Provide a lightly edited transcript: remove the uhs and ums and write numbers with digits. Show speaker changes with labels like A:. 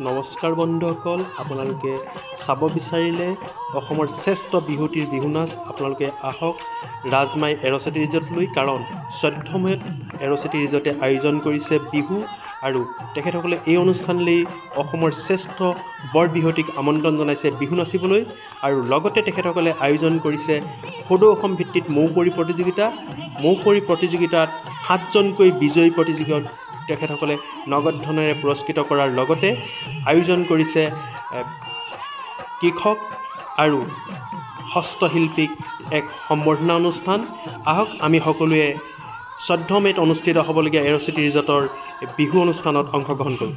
A: নমস্কাৰ বন্ধুসকল, আপোনালোকে চাব বিচাৰিলে অসমৰ শ্ৰেষ্ঠ বিহুটিৰ বিহু নাচ আপোনালোকে আহক ৰাজমাই এৰ'চেটি ৰিজৰ্টলৈ। কাৰণ 14 মে'ত এৰ'চেটি ৰিজৰ্টে আয়োজন কৰিছে বিহু আৰু তেখেতসকলে এই অনুষ্ঠানলৈ অসমৰ শ্ৰেষ্ঠ বৰ বিহুটিক আমন্ত্ৰণ জনাইছে বিহু নাচিবলৈ। আৰু লগতে তেখেতসকলে আয়োজন কৰিছে সদৌ অসম ভিত্তিত মৌকুঁৱৰী প্ৰতিযোগিতা। মৌকুঁৱৰী প্ৰতিযোগিতাত 7জনকৈ বিজয়ী প্ৰতিযোগীক তেখেতসকলে নগদ ধনেৰে পুৰস্কৃত কৰাৰ লগতে আয়োজন কৰিছে কৃষক আৰু হস্তশিল্পীক এক সম্বৰ্ধনা অনুষ্ঠান। আহক আমি সকলোৱে 14 মে'ত অনুষ্ঠিত হ'বলগীয়া এৰ'চেটি ৰিজৰ্টৰ বিহু অনুষ্ঠানত অংশগ্ৰহণ কৰোঁ।